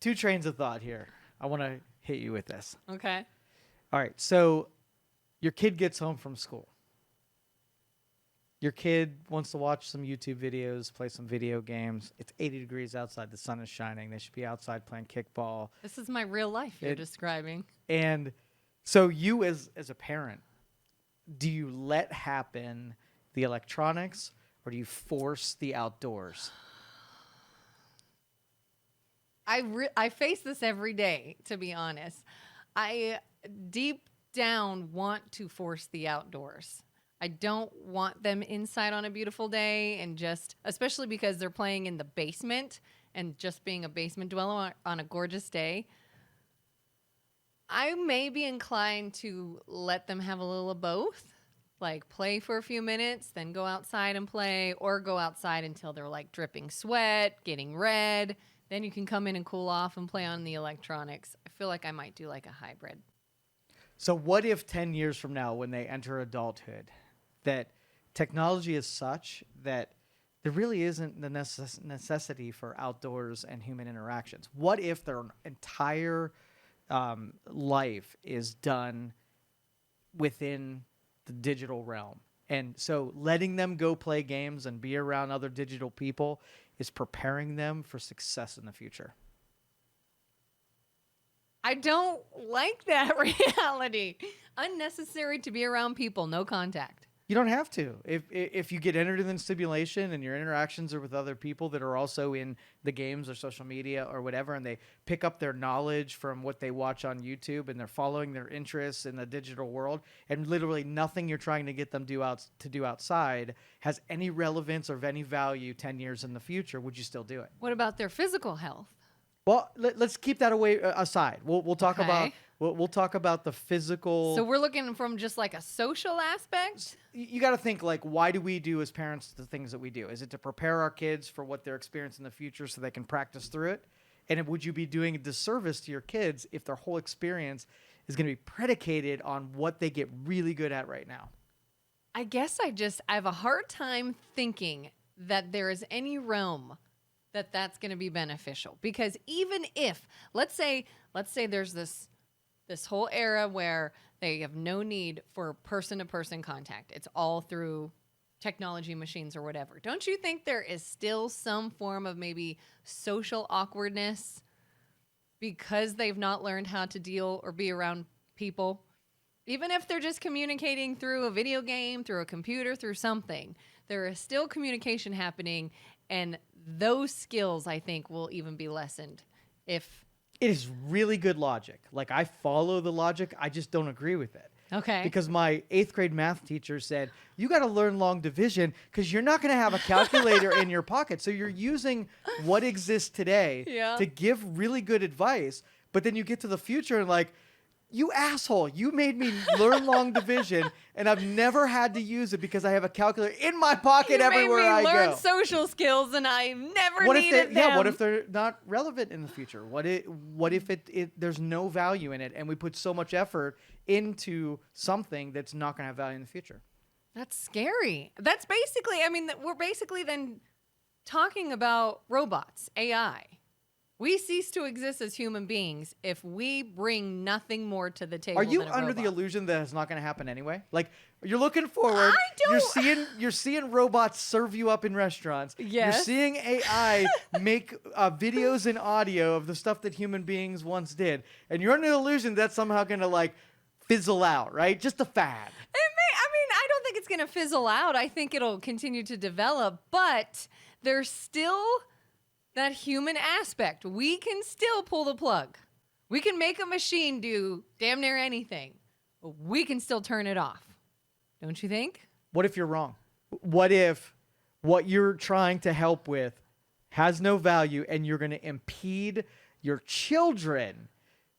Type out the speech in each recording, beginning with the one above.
two trains of thought here. I want to hit you with this. Okay. All right. So your kid gets home from school. Your kid wants to watch some YouTube videos, play some video games. It's 80 degrees outside. The sun is shining. They should be outside playing kickball. This is my real life you're describing. And so you as a parent, do you let happen the electronics or do you force the outdoors? I face this every day, to be honest. I deep down want to force the outdoors. I don't want them inside on a beautiful day and especially because they're playing in the basement and just being a basement dweller on a gorgeous day. I may be inclined to let them have a little of both, like play for a few minutes, then go outside and play, or go outside until they're like dripping sweat, getting red. Then you can come in and cool off and play on the electronics. I feel like I might do like a hybrid. So what if 10 years from now, when they enter adulthood, that technology is such that there really isn't the necessity for outdoors and human interactions? What if their entire life is done within the digital realm? And so letting them go play games and be around other digital people is preparing them for success in the future. I don't like that reality. Unnecessary to be around people, no contact. You don't have to. If you get entered in the simulation and your interactions are with other people that are also in the games or social media or whatever, and they pick up their knowledge from what they watch on YouTube and they're following their interests in the digital world, and literally nothing you're trying to get them to do outside has any relevance or of any value 10 years in the future, would you still do it? What about their physical health? Well, let's keep that aside. We'll talk about we'll talk about the physical. So we're looking from just like a social aspect. You got to think, like, why do we do as parents the things that we do? Is it to prepare our kids for what they're experiencing in the future so they can practice through it? And would you be doing a disservice to your kids if their whole experience is going to be predicated on what they get really good at right now? I guess I have a hard time thinking that there is any realm that's going to be beneficial, because even if let's say there's this whole era where they have no need for person-to-person contact, it's all through technology, machines, or whatever, don't you think there is still some form of maybe social awkwardness because they've not learned how to deal or be around people? Even if they're just communicating through a video game, through a computer, through something, there is still communication happening. And those skills, I think, will even be lessened if... It is really good logic. Like, I follow the logic. I just don't agree with it. Okay. Because my 8th grade math teacher said, you got to learn long division because you're not going to have a calculator in your pocket. So you're using what exists today to give really good advice. But then you get to the future and like, you asshole, you made me learn long division, and I've never had to use it because I have a calculator in my pocket everywhere I go. You made me learn social skills, and I never needed them. Yeah, what if they're not relevant in the future? What if there's no value in it, and we put so much effort into something that's not going to have value in the future? That's scary. That's basically, we're basically then talking about robots, AI. We cease to exist as human beings if we bring nothing more to the table. Are you than a under robot. the illusion that it's not going to happen anyway? Like, you're looking forward. You're seeing robots serve you up in restaurants. Yes. You're seeing AI make videos and audio of the stuff that human beings once did, and you're under the illusion that's somehow going to like fizzle out, right? Just a fad. I don't think it's going to fizzle out. I think it'll continue to develop, but there's still that human aspect. We can still pull the plug. We can make a machine do damn near anything, but we can still turn it off. Don't you think? What if you're wrong? What if what you're trying to help with has no value and you're going to impede your children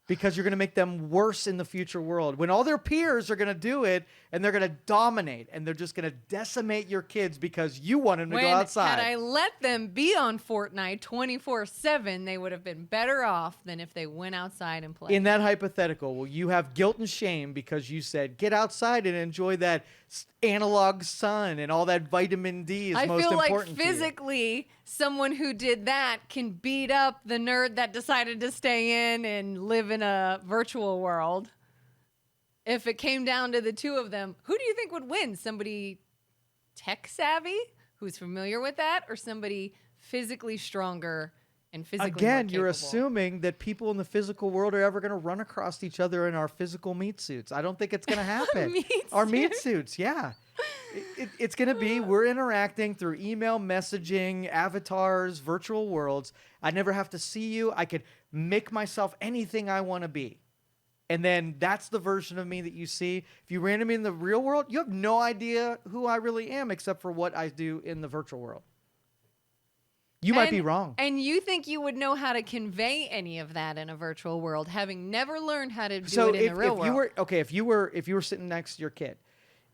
because you're going to make them worse in the future world when all their peers are going to do it and they're going to dominate and they're just going to decimate your kids because you want them to go outside? Had I let them be on Fortnite 24/7, they would have been better off than if they went outside and played. In that hypothetical, will you have guilt and shame because you said, get outside and enjoy that analog sun and all that vitamin D is most important to you? I feel like physically someone who did that can beat up the nerd that decided to stay in and live in a virtual world. If it came down to the two of them, who do you think would win? Somebody tech savvy who's familiar with that, or somebody physically stronger and physically more Again, you're capable? assuming that people in the physical world are ever going to run across each other in our physical meat suits. I don't think it's going to happen. Our meat suits, yeah. It's going to be, we're interacting through email, messaging, avatars, virtual worlds. I never have to see you. I could make myself anything I want to be. And then that's the version of me that you see. If you ran me in the real world, you have no idea who I really am except for what I do in the virtual world. You might be wrong. And you think you would know how to convey any of that in a virtual world, having never learned how to do it in the real world? If you were sitting next to your kid,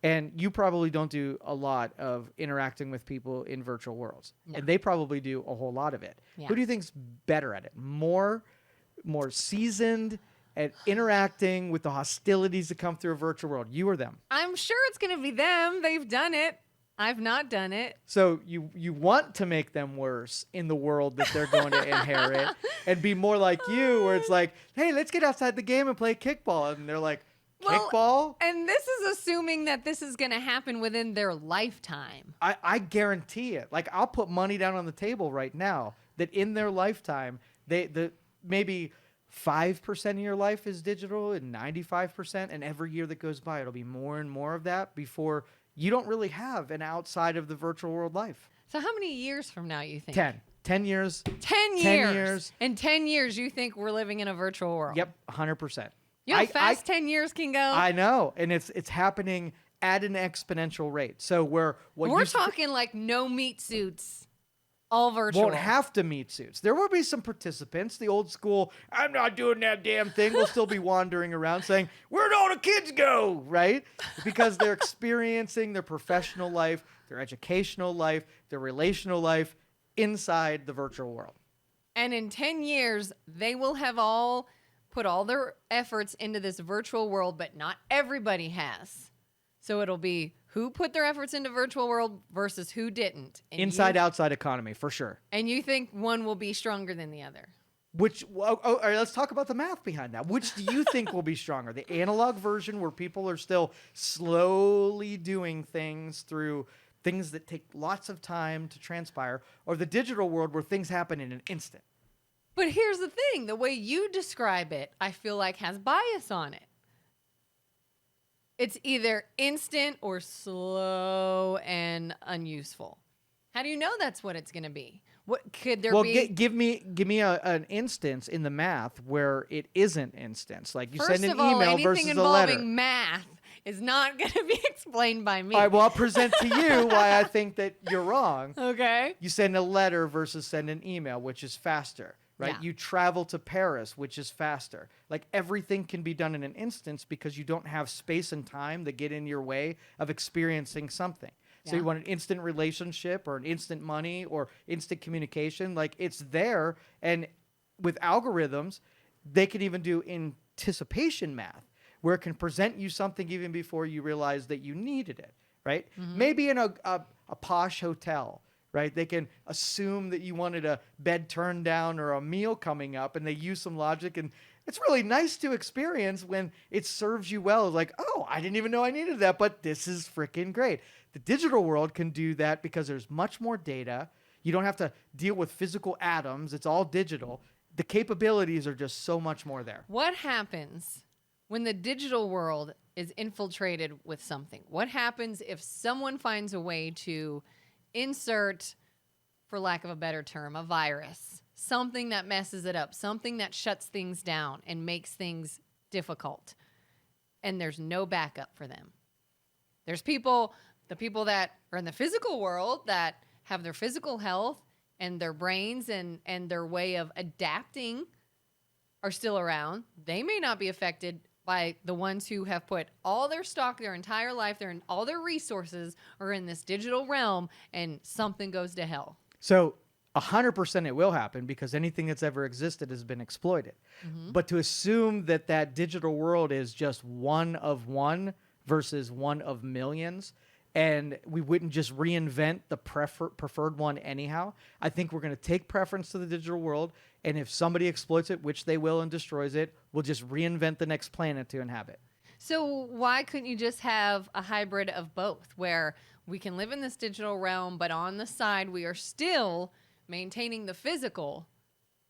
and you probably don't do a lot of interacting with people in virtual worlds, and they probably do a whole lot of it. Yeah. Who do you think's better at it? More seasoned at interacting with the hostilities that come through a virtual world? You or them? I'm sure it's going to be them. They've done it. I've not done it. So you want to make them worse in the world that they're going to inherit and be more like you, where it's like, hey, let's get outside the game and play kickball. And they're like, kickball? And this is assuming that this is going to happen within their lifetime. I guarantee it. Like, I'll put money down on the table right now that in their lifetime, maybe 5% of your life is digital and 95%. And every year that goes by, it'll be more and more of that before you don't really have an outside of the virtual world life. So how many years from now you think? 10 years. 10 years. In 10 years, you think we're living in a virtual world? Yep, 100%. You know how fast 10 years can go? I know. And it's happening at an exponential rate. So we're talking like no meat suits, all virtual. Won't have to meet suits. There will be some participants. The old school, I'm not doing that damn thing, will still be wandering around saying, where'd all the kids go? Right? Because they're experiencing their professional life, their educational life, their relational life inside the virtual world. And in 10 years, they will have all put all their efforts into this virtual world, but not everybody has. So it'll be who put their efforts into virtual world versus who didn't. And Inside-outside economy, for sure. And you think one will be stronger than the other? All right, let's talk about the math behind that. Which do you think will be stronger? The analog version where people are still slowly doing things through things that take lots of time to transpire, or the digital world where things happen in an instant? But here's the thing. The way you describe it, I feel like has bias on it. It's either instant or slow and unuseful. How do you know that's what it's going to be? What could there be? Give me an instance in the math where it isn't instance. Like you First send an of all, email anything versus a letter. involving math is not going to be explained by me. All right, well, I'll present to you why I think that you're wrong. Okay. You send a letter versus send an email, which is faster. Right? Yeah. You travel to Paris, which is faster. Like everything can be done in an instance because you don't have space and time that get in your way of experiencing something. So you want an instant relationship or an instant money or instant communication. Like it's there. And with algorithms, they can even do anticipation math where it can present you something even before you realize that you needed it. Right? Mm-hmm. Maybe in a posh hotel. Right? They can assume that you wanted a bed turned down or a meal coming up, and they use some logic. And it's really nice to experience when it serves you well. It's like, oh, I didn't even know I needed that, but this is freaking great. The digital world can do that because there's much more data. You don't have to deal with physical atoms. It's all digital. The capabilities are just so much more there. What happens when the digital world is infiltrated with something? What happens if someone finds a way to insert, for lack of a better term, a virus, something that messes it up, something that shuts things down and makes things difficult, and there's no backup for them? There's the people that are in the physical world that have their physical health and their brains and their way of adapting are still around. They may not be affected by the ones who have put all their stock, their entire life, all their resources are in this digital realm, and something goes to hell. So 100% it will happen because anything that's ever existed has been exploited. Mm-hmm. But to assume that that digital world is just one of one versus one of millions, and we wouldn't just reinvent the preferred one anyhow. I think we're going to take preference to the digital world, and if somebody exploits it, which they will, and destroys it, we'll just reinvent the next planet to inhabit. So why couldn't you just have a hybrid of both, where we can live in this digital realm, but on the side we are still maintaining the physical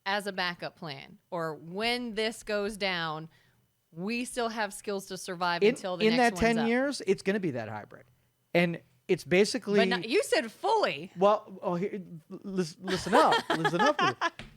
as a backup plan? Or when this goes down, we still have skills to survive until the in next that one's 10 up. years, it's going to be that hybrid. And it's basically... But not, you said fully. Well, listen up. Listen up.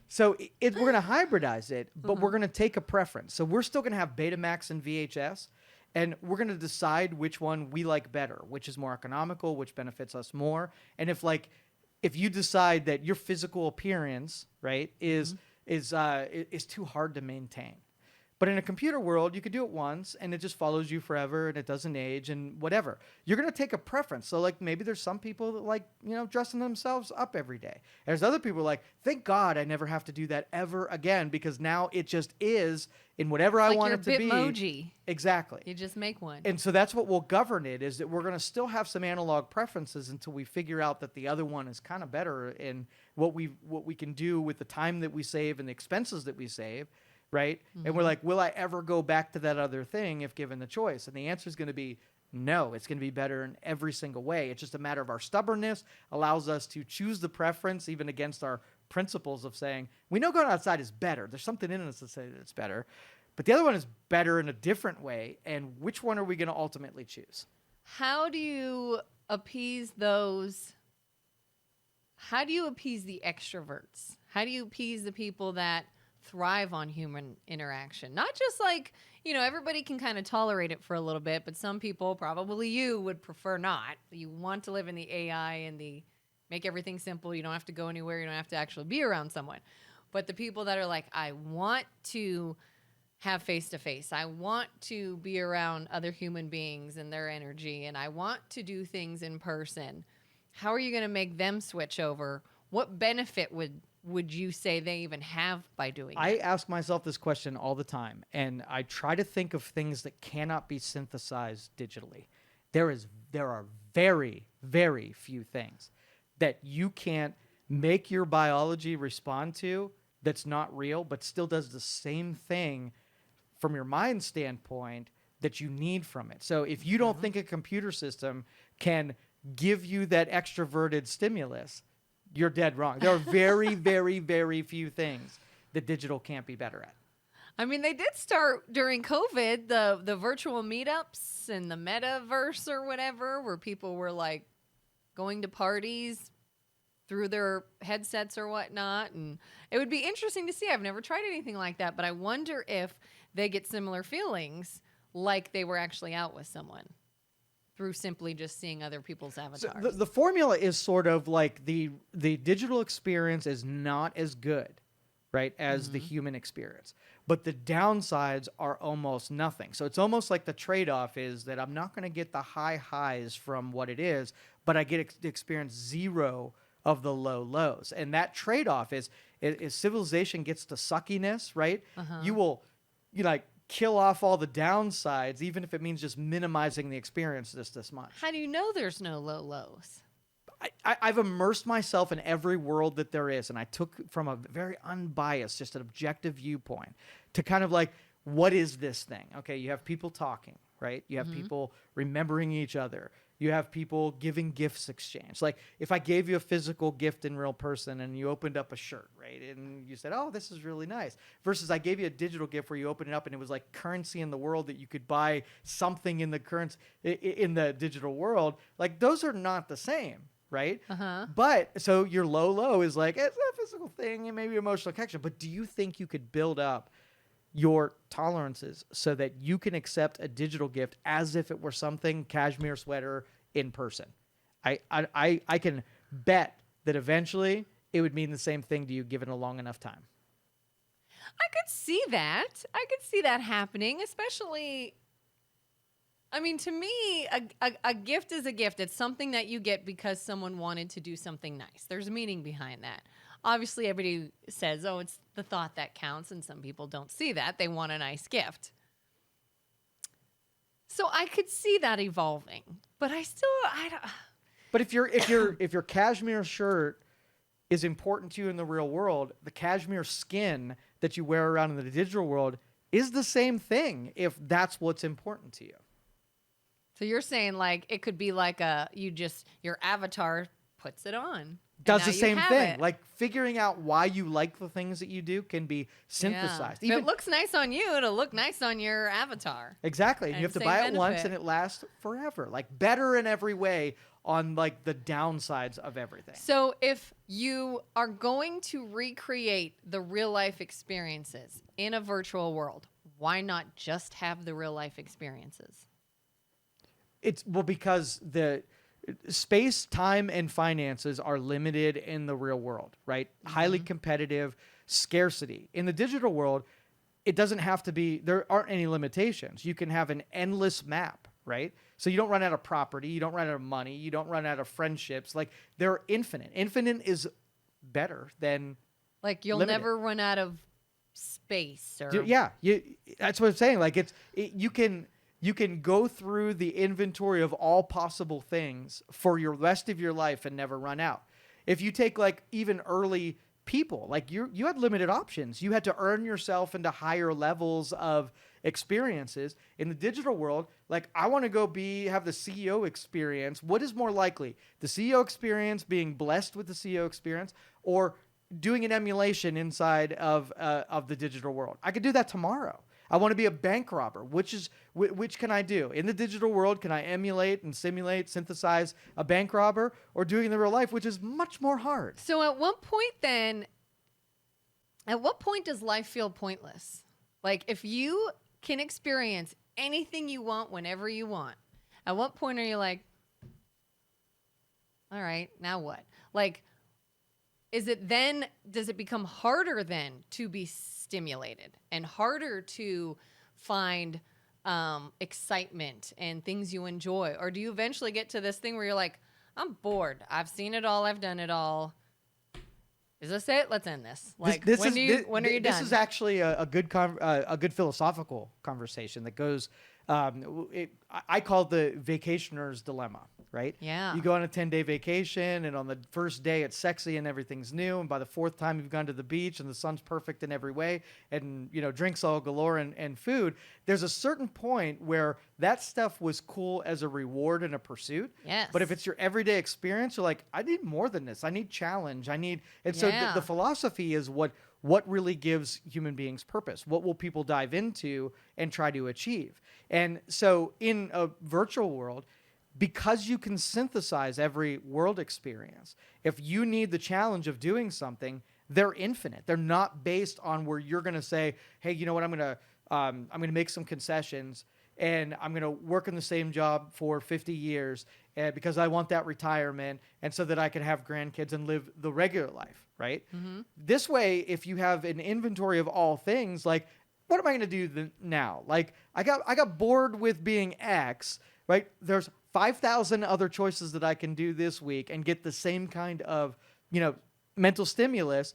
So we're going to hybridize it, but we're going to take a preference. So we're still going to have Betamax and VHS, and we're going to decide which one we like better, which is more economical, which benefits us more. And if you decide that your physical appearance, right, is too hard to maintain. But in a computer world, you could do it once and it just follows you forever and it doesn't age and whatever. You're going to take a preference. So like maybe there's some people that like, dressing themselves up every day. There's other people like, thank God I never have to do that ever again, because now it just is in whatever I want it to be. Bitmoji. Exactly. You just make one. And so that's what will govern it, is that we're going to still have some analog preferences until we figure out that the other one is kind of better in what we can do with the time that we save and the expenses that we save. Right? And we're like, will I ever go back to that other thing if given the choice? And the answer is going to be no. It's going to be better in every single way. It's just a matter of our stubbornness allows us to choose the preference even against our principles of saying, we know going outside is better. There's something in us that says it's better. But the other one is better in a different way. And which one are we going to ultimately choose? How do you appease those? How do you appease the extroverts? How do you appease the people that thrive on human interaction? Not just like, everybody can kind of tolerate it for a little bit, but some people, probably you, would prefer not. You want to live in the AI and make everything simple. You don't have to go anywhere. You don't have to actually be around someone. But the people that are like, I want to have face-to-face. I want to be around other human beings and their energy, and I want to do things in person. How are you going to make them switch over? What benefit would you say they even have by doing it? I ask myself this question all the time, and I try to think of things that cannot be synthesized digitally. There are very, very few things that you can't make your biology respond to that's not real, but still does the same thing from your mind standpoint that you need from it. So if you don't think a computer system can give you that extroverted stimulus, you're dead wrong. There are very, very, very few things that digital can't be better at. I mean, they did start during COVID, the virtual meetups and the metaverse or whatever, where people were like going to parties through their headsets or whatnot. And it would be interesting to see. I've never tried anything like that, but I wonder if they get similar feelings like they were actually out with someone through simply just seeing other people's avatars. So the formula is sort of like the digital experience is not as good, right, as the human experience. But the downsides are almost nothing. So it's almost like the trade-off is that I'm not going to get the high highs from what it is, but I get to experience zero of the low lows. And that trade-off is civilization gets to suckiness, right? You kill off all the downsides, even if it means just minimizing the experience this much. How do you know there's no low lows? I've immersed myself in every world that there is, and I took from a very unbiased, just an objective viewpoint to kind of like, what is this thing? Okay, you have people talking, right? You have people remembering each other. You have people giving gifts exchange. Like if I gave you a physical gift in real person and you opened up a shirt, right? And you said, oh, this is really nice. Versus I gave you a digital gift where you opened it up and it was like currency in the world that you could buy something in the currency in the digital world. Like those are not the same, right? But so your low is like, it's a physical thing and maybe emotional connection. But do you think you could build up your tolerances so that you can accept a digital gift as if it were something cashmere sweater in person? I can bet that eventually it would mean the same thing to you given a long enough time. I could see that. I could see that happening, especially, I mean, to me, a gift is a gift. It's something that you get because someone wanted to do something nice. There's meaning behind that. Obviously, everybody says, oh, it's the thought that counts, and some people don't see that. They want a nice gift. So I could see that evolving, but I don't. But if your cashmere shirt is important to you in the real world, the cashmere skin that you wear around in the digital world is the same thing if that's what's important to you. So you're saying like it could be like your avatar puts it on. and Does now the you same have thing. it. Like figuring out why you like the things that you do can be synthesized. Yeah. If it looks nice on you, it'll look nice on your avatar. Exactly. And you And have to same buy it once benefit. and it lasts forever. Like better in every way on like the downsides of everything. So if you are going to recreate the real life experiences in a virtual world, why not just have the real life experiences? Because the space, time, and finances are limited in the real world, right? Highly competitive, scarcity. In the digital world, it doesn't have to be, there aren't any limitations. You can have an endless map, right? So you don't run out of property, you don't run out of money, you don't run out of friendships. Like they're infinite. Infinite is better than Like you'll limited. never run out of space or That's what I'm saying. Like you can go through the inventory of all possible things for your rest of your life and never run out. If you take like even early people, like you had limited options. You had to earn yourself into higher levels of experiences. In the digital world, like I want to go have the CEO experience. What is more likely? The CEO experience, being blessed with the CEO experience, or doing an emulation inside of the digital world? I could do that tomorrow. I want to be a bank robber. Which can I do? In the digital world, can I emulate and simulate, synthesize a bank robber, or doing it in the real life, which is much more hard? So at what point does life feel pointless? Like if you can experience anything you want whenever you want, at what point are you like, all right, now what? Like, does it become harder then to be stimulated and harder to find excitement and things you enjoy? Or do you eventually get to this thing where you're like, I'm bored. I've seen it all. I've done it all. Is this it? Let's end this. Like, when are you done? This is actually a good philosophical conversation that goes. I call it the vacationer's dilemma, right? Yeah. You go on a 10-day vacation, and on the first day it's sexy and everything's new, and by the fourth time you've gone to the beach and the sun's perfect in every way, and drinks all galore and food. There's a certain point where that stuff was cool as a reward and a pursuit. Yes. But if it's your everyday experience, you're like, I need more than this. I need challenge. So the philosophy is what really gives human beings purpose. What will people dive into and try to achieve? And so in a virtual world, because you can synthesize every world experience, if you need the challenge of doing something, they're infinite. They're not based on where you're going to say, hey, you know what, I'm going to make some concessions and I'm going to work in the same job for 50 years because I want that retirement and so that I can have grandkids and live the regular life, right? Mm-hmm. This way, if you have an inventory of all things, like, what am I going to do now? Like, I got bored with being X, right? There's 5,000 other choices that I can do this week and get the same kind of, mental stimulus.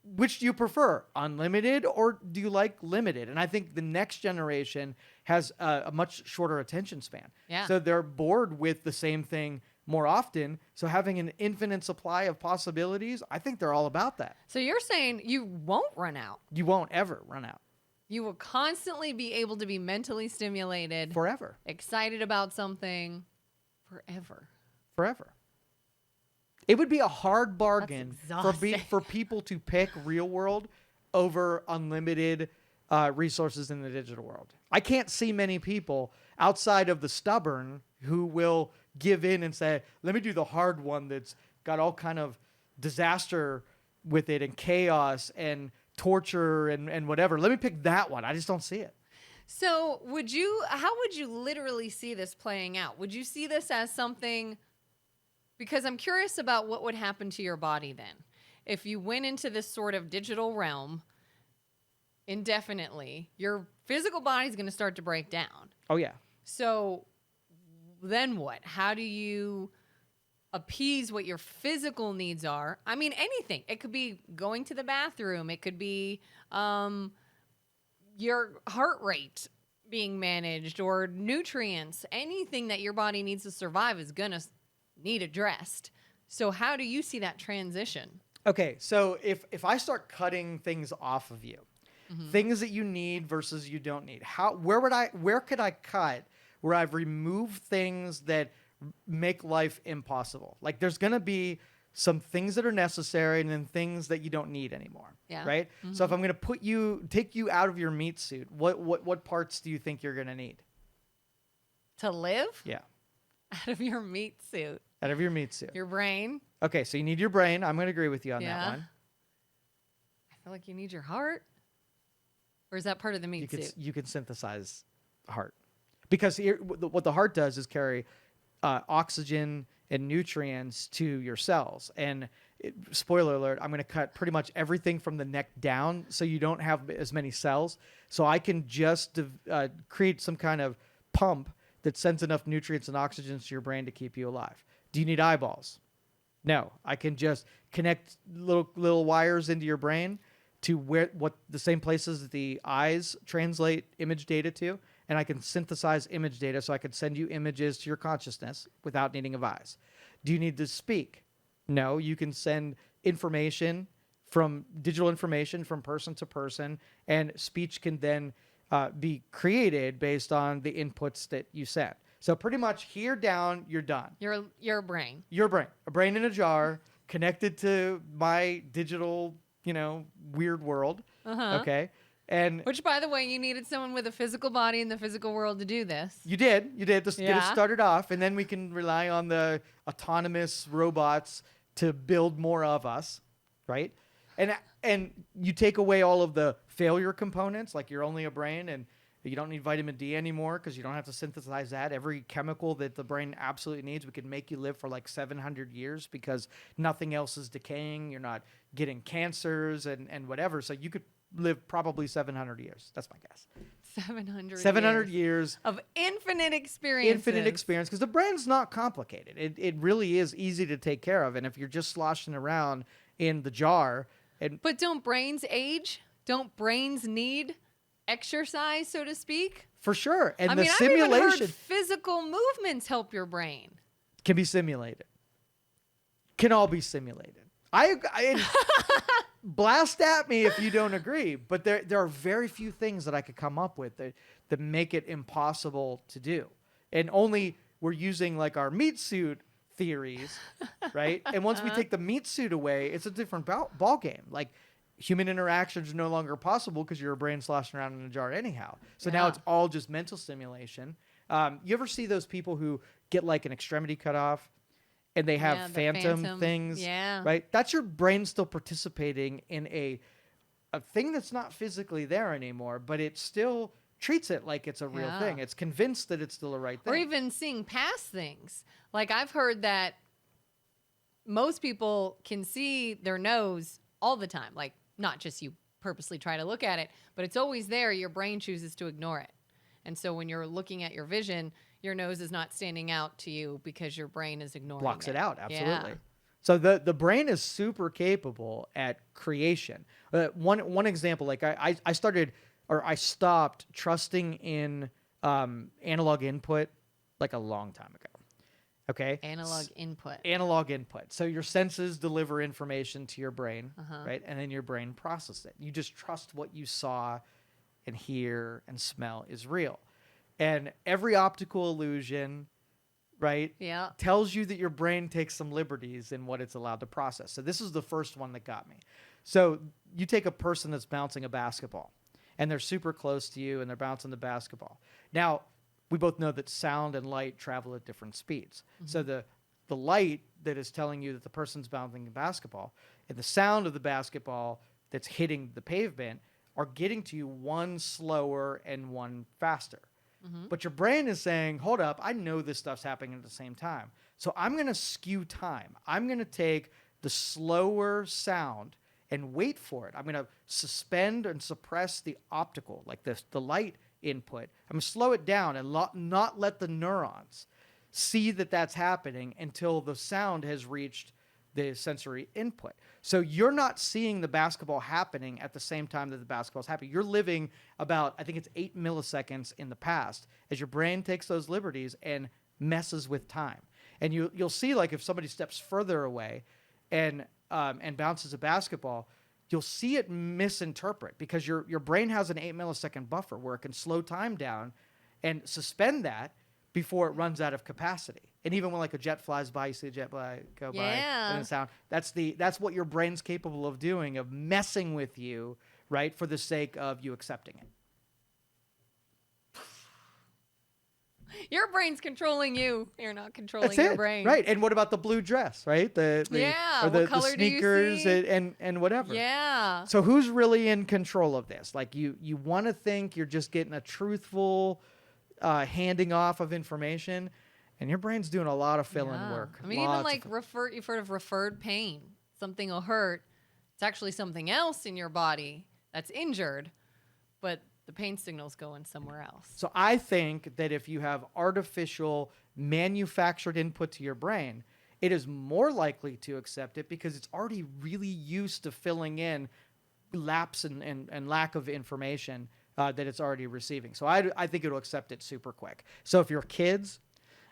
Which do you prefer, unlimited or do you like limited? And I think the next generation has a much shorter attention span. Yeah. So they're bored with the same thing more often. So having an infinite supply of possibilities, I think they're all about that. So you're saying you won't run out. You won't ever run out. You will constantly be able to be mentally stimulated. Forever. Excited about something forever. Forever. It would be a hard bargain exhausting. for people to pick real world over unlimited resources in the digital world. I can't see many people outside of the stubborn who will give in and say, let me do the hard one that's got all kind of disaster with it and chaos and torture and whatever. Let me pick that one. I just don't see it. So how would you literally see this playing out? Would you see this as something, because I'm curious about what would happen to your body then. If you went into this sort of digital realm indefinitely, your physical body is going to start to break down. Oh, yeah. So then what? How do you appease what your physical needs are? I mean, anything. It could be going to the bathroom. It could be your heart rate being managed or nutrients. Anything that your body needs to survive is going to need addressed. So how do you see that transition? Okay, so if I start cutting things off of you, things that you need versus you don't need, where could I cut where I've removed things that make life impossible? Like there's gonna be some things that are necessary and then things that you don't need anymore. Yeah. Right. So if I'm gonna take you out of your meat suit, what parts do you think you're gonna need? To live Yeah. out of your meat suit, Out of your meat suit. your brain. Okay, so you need your brain. I'm gonna agree with you on that one. I feel like you need your heart. Or is that part of the meat suit? You can synthesize heart because what the heart does is carry oxygen and nutrients to your cells. And spoiler alert, I'm going to cut pretty much everything from the neck down so you don't have as many cells. So I can just create some kind of pump that sends enough nutrients and oxygen to your brain to keep you alive. Do you need eyeballs? No, I can just connect little wires into your brain to what the same places that the eyes translate image data to, and I can synthesize image data so I can send you images to your consciousness without needing of eyes. Do you need to speak? No, you can send digital information from person to person, and speech can then be created based on the inputs that you send. So pretty much here down, you're done. Your brain. Your brain, a brain in a jar, connected to my digital, weird world. Okay. And Which, by the way, you needed someone with a physical body in the physical world to do this. you did to get it Yeah. started off, and then we can rely on the autonomous robots to build more of us, right? And you take away all of the failure components, like you're only a brain and you don't need vitamin D anymore because you don't have to synthesize that. Every chemical that the brain absolutely needs, we can make you live for like 700 years because nothing else is decaying. You're not getting cancers and whatever. So you could live probably 700 years. That's my guess. 700 years of infinite experience. Infinite experience, because the brain's not complicated. It really is easy to take care of. And if you're just sloshing around in the jar, But don't brains age? Don't brains need exercise, so to speak? for sure. And I the mean, I've even simulation heard physical movements help your brain. can be simulated. Can all be simulated. I blast at me if you don't agree, but there are very few things that I could come up with that make it impossible to do. And only we're using like our meat suit theories, right? And once we take the meat suit away, it's a different ball game. Like human interactions are no longer possible because you're a brain sloshing around in a jar anyhow. So now it's all just mental stimulation. You ever see those people who get like an extremity cut off and they have the phantom things, Yeah. right? That's your brain still participating in a thing that's not physically there anymore, but it still treats it like it's a real thing. It's convinced that it's still a right thing. Or even seeing past things. Like I've heard that most people can see their nose all the time. Like not just you purposely try to look at it, but it's always there. Your brain chooses to ignore it. And so when you're looking at your vision, your nose is not standing out to you because your brain is ignoring Blocks it out, absolutely. Yeah. So the brain is super capable at creation. One example, like I stopped trusting in analog input like a long time ago. Okay. Analog input. So your senses deliver information to your brain, right? And then your brain processes it. You just trust what you saw and hear and smell is real. And every optical illusion, right, tells you that your brain takes some liberties in what it's allowed to process. So this is the first one that got me. So you take a person that's bouncing a basketball, and they're super close to you, and they're bouncing the basketball. Now, we both know that sound and light travel at different speeds. So the light that is telling you that the person's bouncing the basketball and the sound of the basketball that's hitting the pavement are getting to you one slower and one faster. But your brain is saying, hold up, I know this stuff's happening at the same time. So I'm going to skew time. I'm going to take the slower sound and wait for it. I'm going to suspend and suppress the optical, like the light input. I'm going to slow it down and not let the neurons see that that's happening until the sound has reached the sensory input. So you're not seeing the basketball happening at the same time that the basketball's happening. You're living about, I think it's 8 milliseconds in the past as your brain takes those liberties and messes with time. And you'll see, like, if somebody steps further away and bounces a basketball, you'll see it misinterpret because your brain has an 8 millisecond buffer where it can slow time down and suspend that before it runs out of capacity. And even when, like, a jet flies by, you see a jet go by and the sound. That's what your brain's capable of doing, of messing with you, right, for the sake of you accepting it. Your brain's controlling you. You're not controlling That's your it, brain. right? And what about the blue dress, right? Or what the color do you sneakers see? and whatever. Yeah. So who's really in control of this? Like, you want to think you're just getting a truthful handing off of information, and your brain's doing a lot of fill-in work. I mean, even like you've heard of referred pain. Something will hurt. It's actually something else in your body that's injured, but the pain signal's going somewhere else. So I think that if you have artificial manufactured input to your brain, it is more likely to accept it because it's already really used to filling in lapse and lack of information that it's already receiving. So I think it'll accept it super quick. So if your kids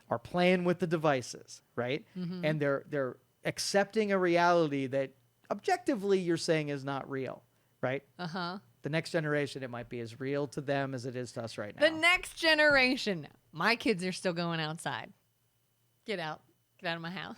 are playing with the devices, right, and they're accepting a reality that objectively you're saying is not real, right? The next generation, it might be as real to them as it is to us right now. The next generation. My kids are still going outside. Get out. Get out of my house.